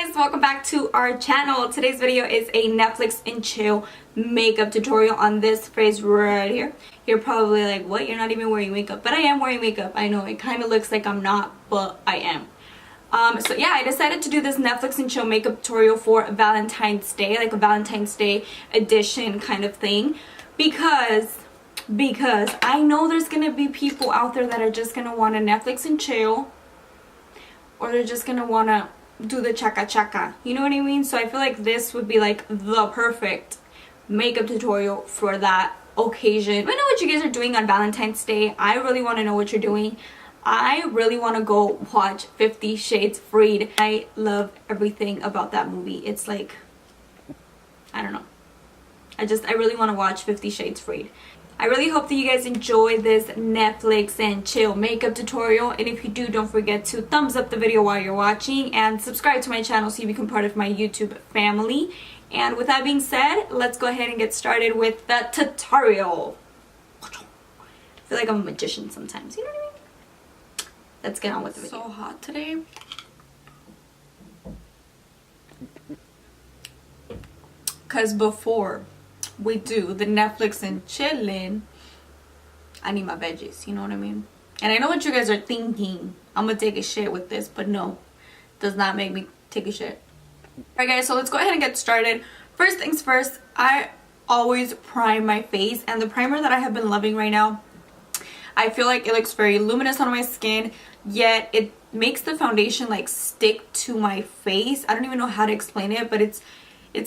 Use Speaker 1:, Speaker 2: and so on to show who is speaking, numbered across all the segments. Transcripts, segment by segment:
Speaker 1: guys, welcome back to our channel. Today's video is a Netflix and chill makeup tutorial on this phrase right here. You're probably like, what? You're not even wearing makeup. But I am wearing makeup. I know it kind of looks like I'm not, but I am. So yeah, I decided to do this Netflix and chill makeup tutorial for Valentine's Day, like a Valentine's Day edition kind of thing, because I know there's gonna be people out there that are just gonna want to Netflix and chill, or they're just gonna want to do the chaka, you know what I mean? So I feel like this would be like the perfect makeup tutorial for that occasion. I know what you guys are doing on Valentine's Day. I really want to know what you're doing. I really want to go watch 50 Shades Freed. I love everything about that movie. It's like, I don't know, I really want to watch 50 Shades Freed. I really hope that you guys enjoy this Netflix and chill makeup tutorial, and if you do, don't forget to thumbs up the video while you're watching and subscribe to my channel so you become part of my YouTube family. And with that being said, let's go ahead and get started with the tutorial. I feel like I'm a magician sometimes, you know what I mean? Let's get on with the video.
Speaker 2: So hot today. Because before we do the Netflix and chillin', I need my veggies, you know what I mean? And I know what you guys are thinking. I'm gonna take a shit with this, but no, does not make me take a shit. Alright guys, so let's go ahead and get started. First things first, I always prime my face, and the primer that I have been loving right now, I feel like it looks very luminous on my skin, yet it makes the foundation like stick to my face. I don't even know how to explain it, but it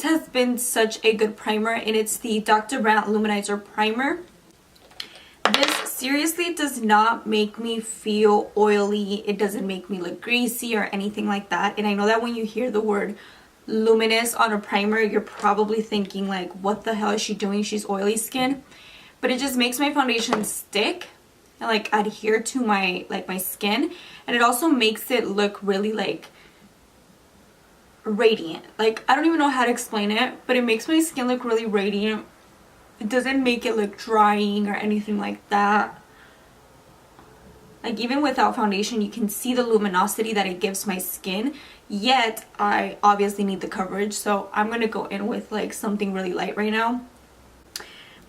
Speaker 2: has been such a good primer, and it's the Dr. Brandt Luminizer Primer. This seriously does not make me feel oily. It doesn't make me look greasy or anything like that. And I know that when you hear the word luminous on a primer, you're probably thinking like, what the hell is she doing? She's oily skin. But it just makes my foundation stick and like adhere to my skin, and it also makes it look really like radiant. Like, I don't even know how to explain it, but it makes my skin look really radiant. It doesn't make it look drying or anything like that. Like, even without foundation, you can see the luminosity that it gives my skin, yet I obviously need the coverage, so I'm gonna go in with like something really light right now.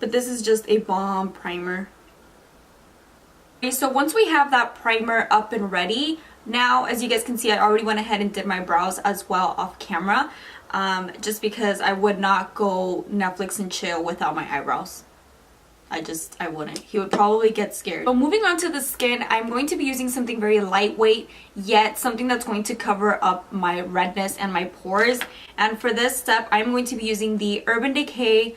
Speaker 2: But this is just a bomb primer. Okay, so once we have that primer up and ready, now as you guys can see, I already went ahead and did my brows as well off camera, just because I would not go Netflix and chill without my eyebrows. I wouldn't. He would probably get scared. So moving on to the skin, I'm going to be using something very lightweight, yet something that's going to cover up my redness and my pores. And for this step, I'm going to be using the Urban Decay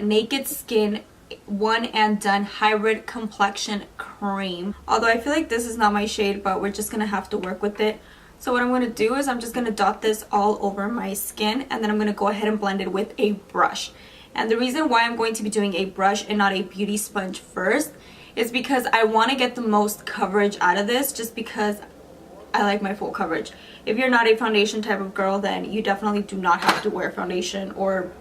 Speaker 2: Naked Skin One and Done Hybrid Complexion Cream. Although I feel like this is not my shade, but we're just gonna have to work with it. So what I'm gonna do is I'm just gonna dot this all over my skin, and then I'm gonna go ahead and blend it with a brush. And the reason why I'm going to be doing a brush and not a beauty sponge first is because I want to get the most coverage out of this, just because I like my full coverage. If you're not a foundation type of girl, then you definitely do not have to wear foundation or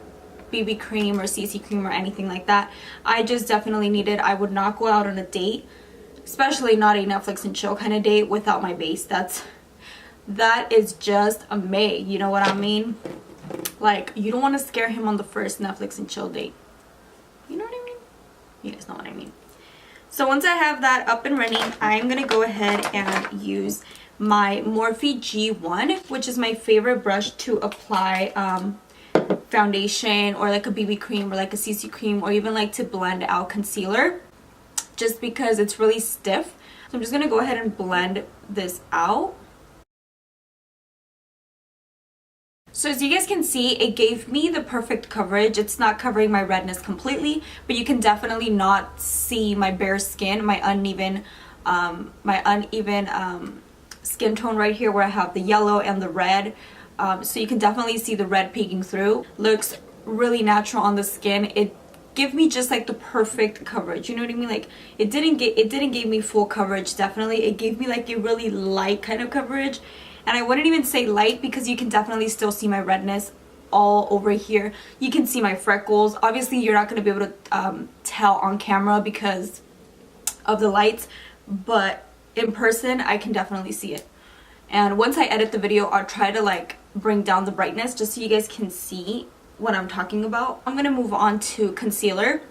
Speaker 2: BB cream or CC cream or anything like that. I just definitely need it. I would not go out on a date, especially not a Netflix and chill kind of date, without my base. That is just a May, you know what I mean? Like, you don't want to scare him on the first Netflix and chill date. You know what I mean? You guys know what I mean. So once I have that up and running, I'm gonna go ahead and use my Morphe G1, which is my favorite brush to apply foundation, or like a BB cream, or like a CC cream, or even like to blend out concealer, just because it's really stiff. So I'm just gonna go ahead and blend this out. So as you guys can see, it gave me the perfect coverage. It's not covering my redness completely, but you can definitely not see my bare skin, my uneven skin tone right here where I have the yellow and the red. So you can definitely see the red peeking through. Looks really natural on the skin. It gave me just like the perfect coverage, you know what I mean? Like, it didn't give me full coverage. Definitely it gave me like a really light kind of coverage, and I wouldn't even say light, because you can definitely still see my redness all over here. You can see my freckles. Obviously you're not going to be able to tell on camera because of the lights, but in person I can definitely see it. And once I edit the video, I'll try to like
Speaker 1: bring down the brightness just so you guys can see what I'm talking about. I'm going to move on to concealer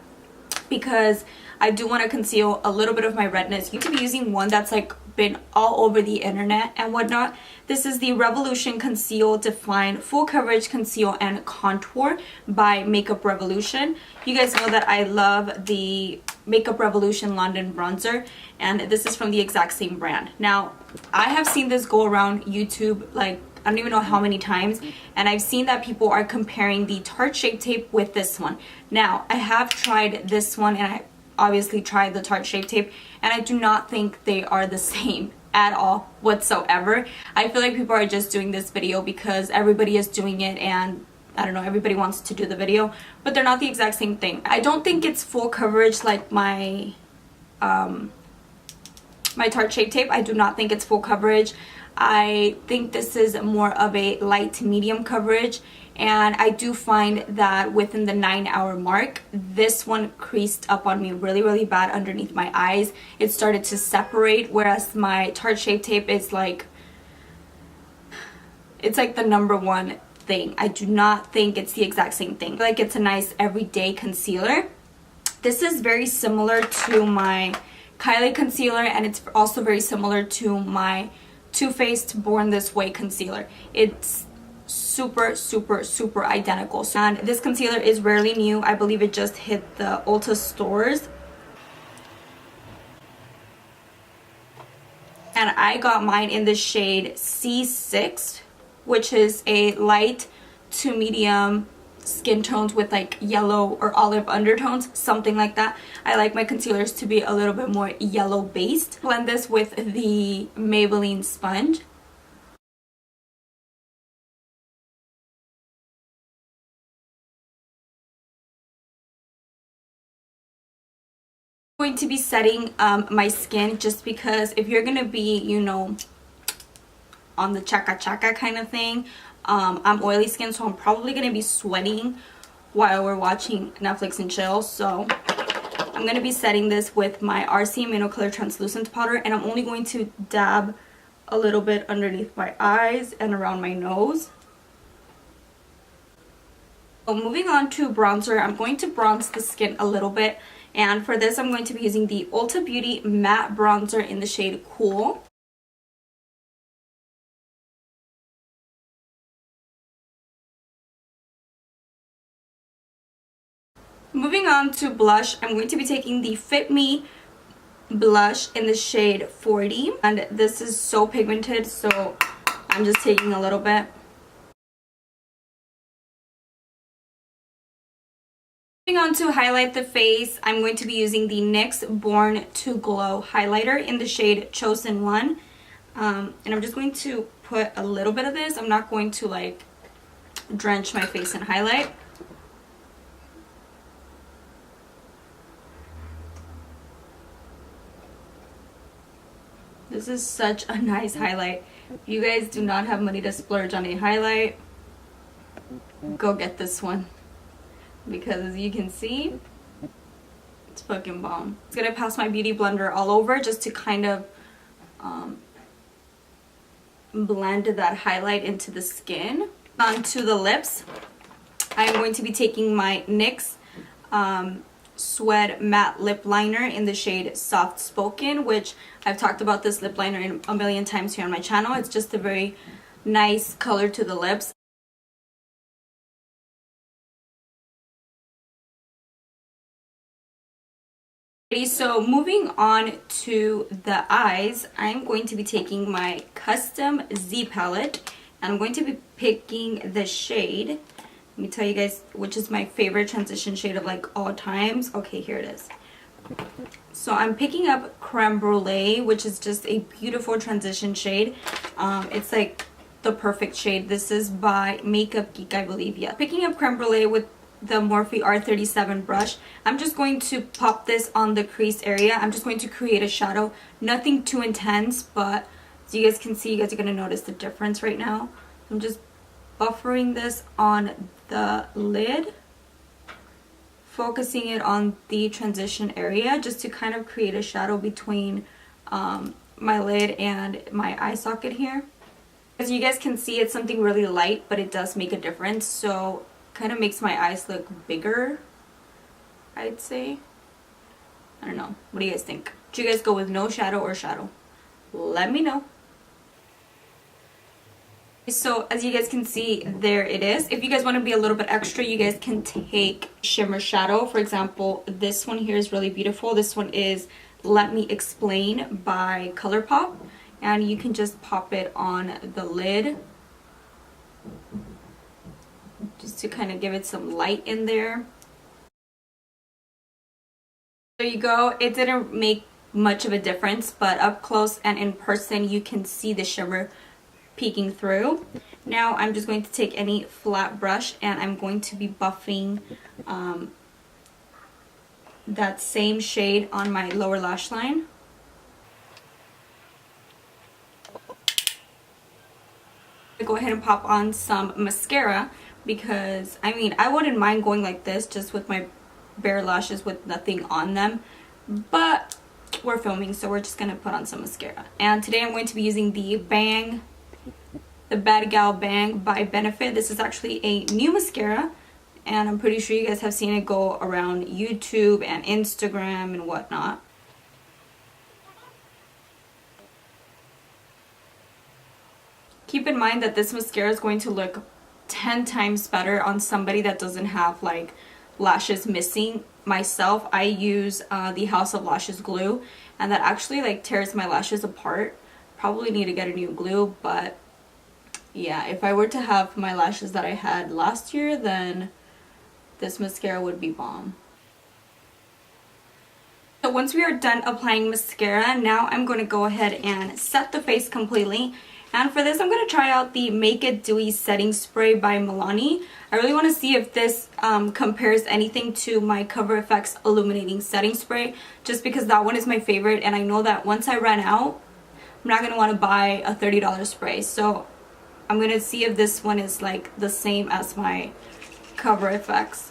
Speaker 1: because I do want to conceal a little bit of my redness. You could be using one that's like been all over the internet and whatnot. This is the Revolution Conceal Define Full Coverage Conceal and Contour by Makeup Revolution. You guys know that I love the Makeup Revolution London bronzer, and this is from the exact same brand. Now, I have seen this go around YouTube like I don't even know how many times, and I've seen that people are comparing the Tarte Shape Tape with this one. Now, I have tried this one, and I obviously tried the Tarte Shape Tape, and I do not think they are the same at all whatsoever. I feel like people are just doing this video because everybody is doing it, and I don't know, everybody wants to do the video, but they're not the exact same thing. I don't think it's full coverage like my my Tarte Shape Tape. I do not think it's full coverage. I think this is more of a light to medium coverage, and I do find that within the 9-hour mark, this one creased up on me really bad underneath my eyes. It started to separate, whereas my Tarte Shape Tape is like, it's like the #1 thing. I do not think it's the exact same thing. I feel like it's a nice everyday concealer. This is very similar to my Kylie concealer, and it's also very similar to my Too Faced Born This Way concealer. It's super identical. And this concealer is rarely new. I believe it just hit the Ulta stores. And I got mine in the shade C6, which is a light to medium skin tones with like yellow or olive undertones, something like that. I like my concealers to be a little bit more yellow based. Blend this with the Maybelline sponge. I'm going to be setting my skin just because if you're gonna be, you know, on the chaka kind of thing, I'm oily skin, so I'm probably gonna be sweating while we're watching Netflix and chill. So I'm gonna be setting this with my RC Amino Color Translucent Powder, and I'm only going to dab a little bit underneath my eyes and around my nose. So moving on to bronzer, I'm going to bronze the skin a little bit, and for this I'm going to be using the Ulta Beauty Matte Bronzer in the shade Cool. Moving on to blush, I'm going to be taking the Fit Me blush in the shade 40, and this is so pigmented, so I'm just taking a little bit. Moving on to highlight the face, I'm going to be using the NYX Born to Glow highlighter in the shade Chosen One, and I'm just going to put a little bit of this. I'm not going to like drench my face in highlight. This is such a nice highlight. If you guys do not have money to splurge on a highlight, go get this one. Because as you can see, it's fucking bomb. I'm gonna pass my beauty blender all over just to kind of blend that highlight into the skin. Onto the lips, I'm going to be taking my NYX Sweat Matte Lip Liner in the shade Soft Spoken, which I've talked about this lip liner a million times here on my channel. It's just a very nice color to the lips. So moving on to the eyes, I'm going to be taking my Custom Z palette, and I'm going to be picking the shade. Let me tell you guys which is my favorite transition shade of like all times. Okay, here it is. So I'm picking up Creme Brulee, which is just a beautiful transition shade. It's like the perfect shade. This is by Makeup Geek, I believe. Yeah. Picking up Creme Brulee with the Morphe R37 brush. I'm just going to pop this on the crease area. I'm just going to create a shadow. Nothing too intense, but as you guys can see, you guys are going to notice the difference right now. I'm just buffering this on the lid, focusing it on the transition area just to kind of create a shadow between my lid and my eye socket here. As you guys can see, it's something really light, but it does make a difference. So kind of makes my eyes look bigger, I'd say. I don't know. What do you guys think? Do you guys go with no shadow or shadow? Let me know. So as you guys can see, there it is. If you guys want to be a little bit extra, you guys can take shimmer shadow. For example, this one here is really beautiful. This one is Let Me Explain by ColourPop. And you can just pop it on the lid just to kind of give it some light in there. There you go. It didn't make much of a difference, but up close and in person you can see the shimmer peeking through. Now I'm just going to take any flat brush and I'm going to be buffing that same shade on my lower lash line. Go ahead and pop on some mascara because I mean I wouldn't mind going like this just with my bare lashes with nothing on them, but we're filming so we're just gonna put on some mascara. And today I'm going to be using the Bad Gal Bang by Benefit. This is actually a new mascara and I'm pretty sure you guys have seen it go around YouTube and Instagram and whatnot. Keep in mind that this mascara is going to look 10 times better on somebody that doesn't have like lashes missing. Myself, I use the House of Lashes glue and that actually like tears my lashes apart. Probably need to get a new glue, but yeah, if I were to have my lashes that I had last year, then this mascara would be bomb. So once we are done applying mascara, now I'm going to go ahead and set the face completely. And for this, I'm going to try out the Make It Dewy Setting Spray by Milani. I really want to see if this compares anything to my Cover FX Illuminating Setting Spray, just because that one is my favorite. And I know that once I run out, I'm not going to want to buy a $30 spray. So I'm going to see if this one is like the same as my Cover FX.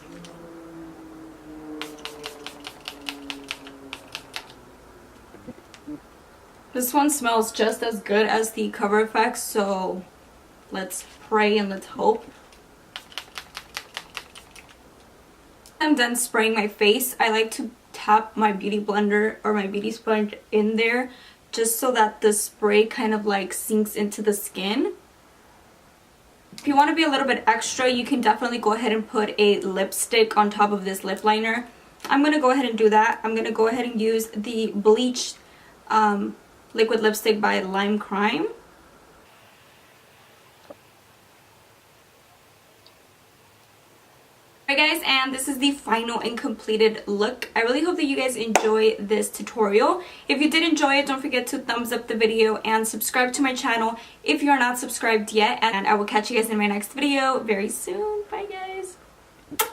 Speaker 1: This one smells just as good as the Cover FX, so let's pray and let's hope. I'm done spraying my face. I like to tap my beauty blender or my beauty sponge in there just so that the spray kind of like sinks into the skin. If you want to be a little bit extra, you can definitely go ahead and put a lipstick on top of this lip liner. I'm going to go ahead and do that. I'm going to go ahead and use the bleached liquid lipstick by Lime Crime. Alright guys, and this is the final and completed look. I really hope that you guys enjoy this tutorial. If you did enjoy it, don't forget to thumbs up the video and subscribe to my channel if you're not subscribed yet. And I will catch you guys in my next video very soon. Bye guys!